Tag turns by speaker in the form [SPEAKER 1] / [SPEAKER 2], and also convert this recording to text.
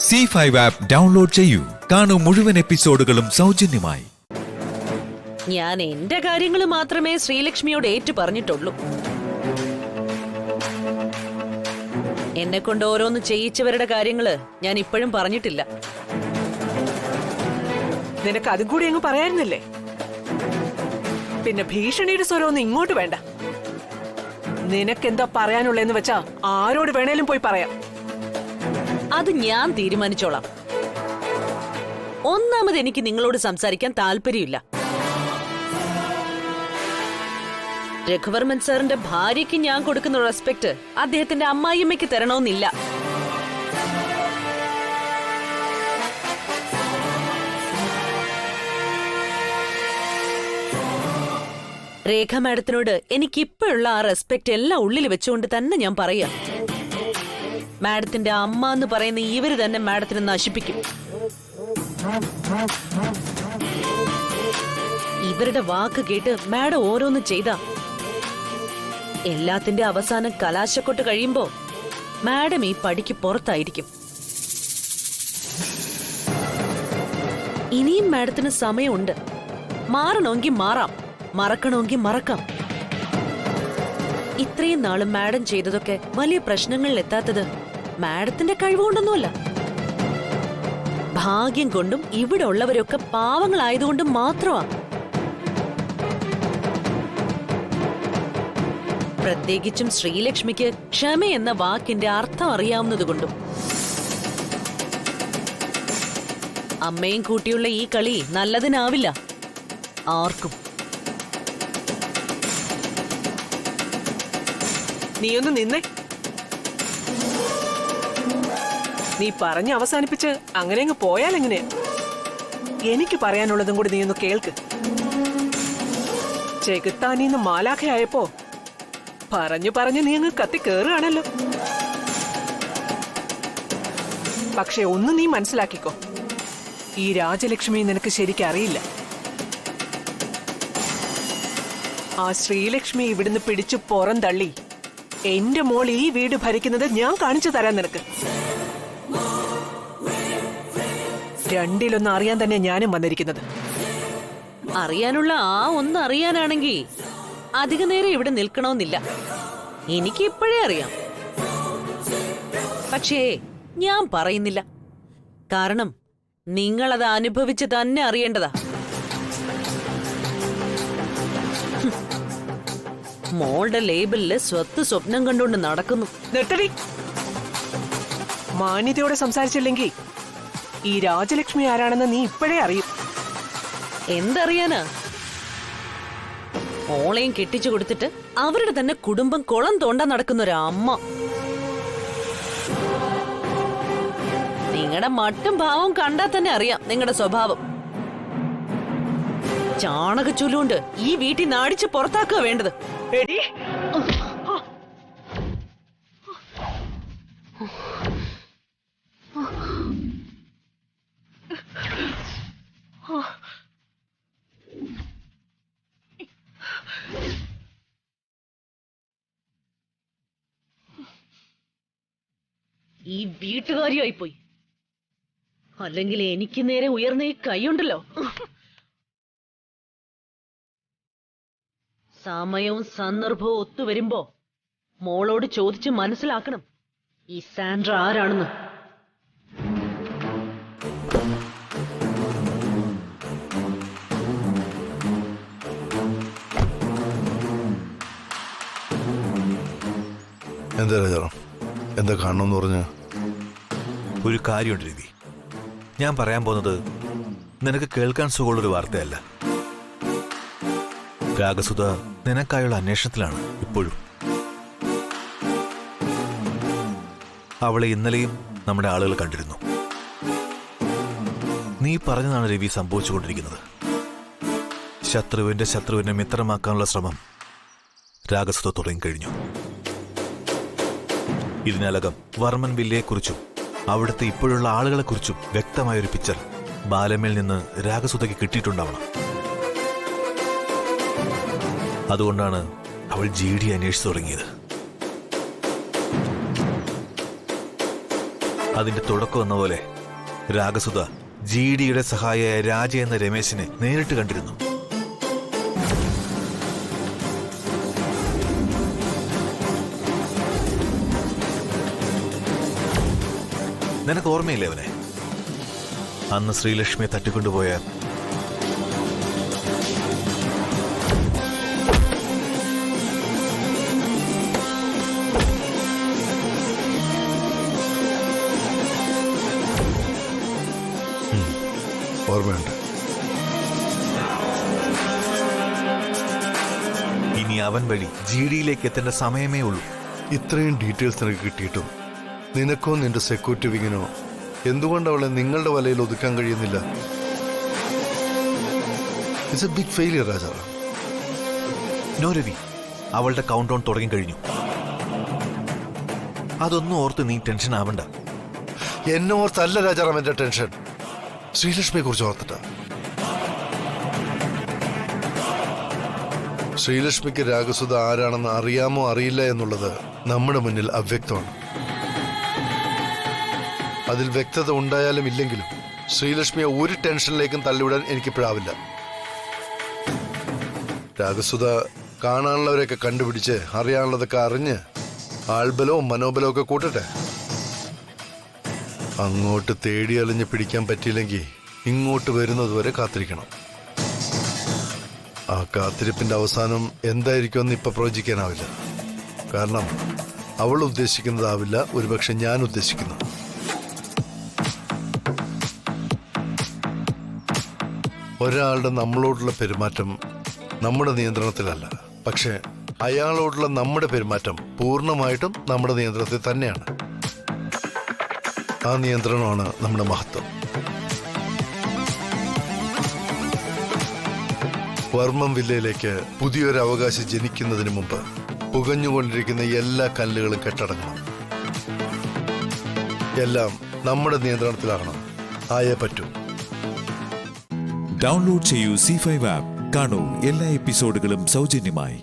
[SPEAKER 1] C5 app download ചെയ്യൂ. കാണൂ മുഴുവൻ എപ്പിസോഡുകളും സൗജന്യമായി.
[SPEAKER 2] ഞാൻ എന്റെ കാര്യങ്ങൾ മാത്രമേ ശ്രീലക്ഷ്മിയോട് ഏറ്റു പറഞ്ഞിട്ടുള്ളൂ. എന്നെ കൊണ്ട് ഓരോന്ന് ചെയ്യിച്ചവരുടെ കാര്യങ്ങള് ഞാൻ ഇപ്പോഴും പറഞ്ഞിട്ടില്ല.
[SPEAKER 3] നിനക്ക് അതും കൂടി അങ്ങ് പറയായിരുന്നില്ലേ? പിന്നെ ഭീഷണിയുടെ സ്വരമൊന്നും ഇങ്ങോട്ട് വേണ്ട. നിനക്കെന്താ പറയാനുള്ളതെന്ന് വെച്ചാ ആരോട് വേണേലും പോയി പറയാം.
[SPEAKER 2] അത് ഞാൻ തീരുമാനിച്ചോളാം. ഒന്നാമത് എനിക്ക് നിങ്ങളോട് സംസാരിക്കാൻ താല്പര്യമില്ല. രഘുവർമ്മൻ സാറിന്റെ ഭാര്യയ്ക്ക് ഞാൻ കൊടുക്കുന്ന റെസ്പെക്ട് അദ്ദേഹത്തിന്റെ അമ്മായിയമ്മയ്ക്ക് തരണമെന്നില്ല. രേഖ മാഡത്തിനോട് എനിക്കിപ്പോഴുള്ള ആ റെസ്പെക്ട് എല്ലാം ഉള്ളിൽ വെച്ചുകൊണ്ട് തന്നെ ഞാൻ പറയാം. മാഡത്തിന്റെ അമ്മ എന്ന് പറയുന്ന ഇവര് തന്നെ മാഡത്തിനെ നശിപ്പിക്കും. ഇവരുടെ വാക്ക് കേട്ട് മാഡം ഓരോന്ന് ചെയ്താ എല്ലാത്തിന്റെ അവസാനം കലാശക്കൊട്ട് കഴിയുമ്പോ മാഡം ഈ പടിക്ക് പുറത്തായിരിക്കും. ഇനിയും മാഡത്തിന് സമയമുണ്ട്. മാറണമെങ്കിൽ മാറാം, മറക്കണമെങ്കിൽ മറക്കാം. ഇത്രയും നാളും മാഡം ചെയ്തതൊക്കെ വലിയ പ്രശ്നങ്ങളിൽ എത്താത്തത് മാഡത്തിന്റെ കഴിവുകൊണ്ടൊന്നുമല്ല. ഭാഗ്യം കൊണ്ടും ഇവിടെ ഉള്ളവരൊക്കെ പാവങ്ങളായതുകൊണ്ടും മാത്രമാ. പ്രത്യേകിച്ചും ശ്രീലക്ഷ്മിക്ക് ക്ഷമ എന്ന വാക്കിന്റെ അർത്ഥം അറിയാവുന്നതുകൊണ്ടും. അമ്മയും കൂട്ടിയുള്ള ഈ കളി നല്ലതിനാവില്ല ആർക്കും.
[SPEAKER 3] നീയൊന്ന് നിന്നേ. നീ പറഞ്ഞ് അവസാനിപ്പിച്ച് അങ്ങനെ അങ്ങ് പോയാൽ എങ്ങനെയാ? എനിക്ക് പറയാനുള്ളതും കൂടി നീ ഒന്ന് കേൾക്ക്. ചെകുത്താനീന്ന് മാലാഖയായപ്പോ പറഞ്ഞു നീ അങ്ങ് കത്തി കേറുകയാണല്ലോ. പക്ഷെ ഒന്ന് നീ മനസ്സിലാക്കിക്കോ, ഈ രാജലക്ഷ്മി നിനക്ക് ശരിക്കും അറിയില്ല. ആ ശ്രീലക്ഷ്മി ഇവിടുന്ന് പിടിച്ചു പുറം തള്ളി എന്റെ മോൾ ഈ വീട് ഭരിക്കുന്നത് ഞാൻ കാണിച്ചു തരാൻ നിനക്ക്. രണ്ടിലൊന്ന് അറിയാൻ തന്നെ ഞാനും വന്നിരിക്കുന്നത്.
[SPEAKER 2] അറിയാനുള്ള ആ ഒന്ന് അറിയാനാണെങ്കിൽ അധിക നേരം ഇവിടെ നിൽക്കണമെന്നില്ല. എനിക്ക് ഇപ്പോഴേ അറിയാം. പക്ഷേ ഞാൻ പറയുന്നില്ല. കാരണം നിങ്ങളത് അനുഭവിച്ച് തന്നെ അറിയേണ്ടതാ. മോളുടെ ലേബലില് സ്വത്ത് സ്വപ്നം കണ്ടുകൊണ്ട് നടക്കുന്നു.
[SPEAKER 3] നിർത്തടി. മാന്യതയോടെ സംസാരിച്ചില്ലെങ്കിൽ ഈ രാജലക്ഷ്മി ആരാണെന്ന് നീ ഇപ്പോഴേ അറിയും.
[SPEAKER 2] എന്തറിയാനാ? മോളെയും കെട്ടിച്ചു കൊടുത്തിട്ട് അവരുടെ തന്നെ കുടുംബം കുളം തോണ്ടാൻ നടക്കുന്ന ഒരു അമ്മ. നിങ്ങളുടെ മട്ടും ഭാവവും കണ്ടാൽ തന്നെ അറിയാം നിങ്ങളുടെ സ്വഭാവം. ചാണകച്ചൂലുകൊണ്ട് ഈ വീട്ടിൽ നാടിച്ച് പുറത്താക്കുക വേണ്ടത്. ഈ വീട്ടുകാരിയായി പോയി. അല്ലെങ്കിൽ എനിക്ക് നേരെ ഉയർന്ന ഈ കൈയുണ്ടല്ലോ. സമയവും സന്ദർഭവും ഒത്തുവരുമ്പോ മോളോട് ചോദിച്ച് മനസ്സിലാക്കണം ഈ സാൻഡ്ര ആരാണെന്ന്.
[SPEAKER 4] എന്താ രാജാറാം, എന്താ കാണണമെന്ന് പറഞ്ഞ?
[SPEAKER 1] ഒരു കാര്യമുണ്ട് രവി, ഞാൻ പറയാൻ പോകുന്നത് നിനക്ക് കേൾക്കാൻ സുഖമുള്ളൊരു വാർത്തയല്ല. രാഗസുധ നിനക്കായുള്ള അന്വേഷണത്തിലാണ് ഇപ്പോഴും. അവളെ ഇന്നലെയും നമ്മുടെ ആളുകൾ കണ്ടിരുന്നു. നീ പറഞ്ഞതാണ് രവി സംഭവിച്ചുകൊണ്ടിരിക്കുന്നത്. ശത്രുവിനെ മിത്രമാക്കാനുള്ള ശ്രമം രാഗസുധ തുടങ്ങിക്കഴിഞ്ഞു. ഇതിനകം വർമ്മൻ വില്ലയെക്കുറിച്ചും അവിടുത്തെ ഇപ്പോഴുള്ള ആളുകളെക്കുറിച്ചും വ്യക്തമായൊരു പിക്ചർ ബാലമേൽ നിന്ന് രാഗസുധയ്ക്ക് കിട്ടിയിട്ടുണ്ടാവണം. അതുകൊണ്ടാണ് അവൾ GD അന്വേഷിച്ചു തുടങ്ങിയത്. അതിന്റെ തുടക്കം എന്ന പോലെ രാഗസുധ GDയുടെ സഹായിയായ രാജ എന്ന രമേശിനെ നേരിട്ട് കണ്ടിരുന്നു. നിനക്ക് ഓർമ്മയില്ലേ അവനെ? അന്ന് ശ്രീലക്ഷ്മിയെ തട്ടിക്കൊണ്ടുപോയ
[SPEAKER 4] ഓർമ്മയുണ്ട്.
[SPEAKER 1] ഇനി അവൻ വഴി GDയിലേക്ക് എത്തേണ്ട സമയമേ ഉള്ളൂ.
[SPEAKER 4] ഇത്രയും ഡീറ്റെയിൽസ് നിനക്ക് കിട്ടിയിട്ടും നിനക്കോ നിന്റെ സെക്യൂരിറ്റി വിങ്ങിനോ എന്തുകൊണ്ട് അവളെ നിങ്ങളുടെ വലയിൽ ഒതുക്കാൻ കഴിയുന്നില്ല? It's a big failure Rajaram.
[SPEAKER 1] No Ravi, അവളുടെ കൗണ്ട് ഡൗൺ തുടങ്ങി കഴിഞ്ഞു. അതൊന്നും ഓർത്ത് നീ ടെൻഷൻ ആവണ്ട.
[SPEAKER 4] എന്നെ ഓർത്തല്ല രാജാറാം എന്റെ ടെൻഷൻ, ശ്രീലക്ഷ്മിയെ കുറിച്ച് ഓർത്തിട്ട. ശ്രീലക്ഷ്മിക്ക് രാഗസുധ ആരാണെന്ന് അറിയാമോ അറിയില്ല എന്നുള്ളത് നമ്മുടെ മുന്നിൽ അവ്യക്തമാണ്. അതിൽ വ്യക്തത ഉണ്ടായാലും ഇല്ലെങ്കിലും ശ്രീലക്ഷ്മിയെ ഒരു ടെൻഷനിലേക്കും തള്ളിവിടാൻ എനിക്കിപ്പോഴാവില്ല. രാഗസുധ കാണാനുള്ളവരെയൊക്കെ കണ്ടുപിടിച്ച് അറിയാനുള്ളതൊക്കെ അറിഞ്ഞ് ആൾബലവും മനോബലവും ഒക്കെ കൂട്ടട്ടെ. അങ്ങോട്ട് തേടി അലഞ്ഞ് പിടിക്കാൻ പറ്റിയില്ലെങ്കിൽ ഇങ്ങോട്ട് വരുന്നതുവരെ കാത്തിരിക്കണം. ആ കാത്തിരിപ്പിന്റെ അവസാനം എന്തായിരിക്കുമെന്ന് ഇപ്പൊ പ്രവചിക്കാനാവില്ല. കാരണം അവൾ ഉദ്ദേശിക്കുന്നതാവില്ല ഒരുപക്ഷെ ഞാൻ ഉദ്ദേശിക്കുന്നത്. ഒരാളുടെ നമ്മളോടുള്ള പെരുമാറ്റം നമ്മുടെ നിയന്ത്രണത്തിലല്ല, പക്ഷെ അയാളോടുള്ള നമ്മുടെ പെരുമാറ്റം പൂർണ്ണമായിട്ടും നമ്മുടെ നിയന്ത്രണത്തിൽ തന്നെയാണ്. ആ നിയന്ത്രണമാണ് നമ്മുടെ മഹത്വം. വർമ്മം വില്ലയിലേക്ക് പുതിയൊരു അവകാശി ജനിക്കുന്നതിന് മുമ്പ് പുകഞ്ഞുകൊണ്ടിരിക്കുന്ന എല്ലാ കല്ലുകളും കെട്ടടങ്ങണം. എല്ലാം നമ്മുടെ നിയന്ത്രണത്തിലാകണം. ആയേ പറ്റൂ.
[SPEAKER 5] ഡൗൺലോഡ് ചെയ്യൂ C5 ആപ്പ്. കാണൂ എല്ലാ എപ്പിസോഡുകളും സൗജന്യമായി.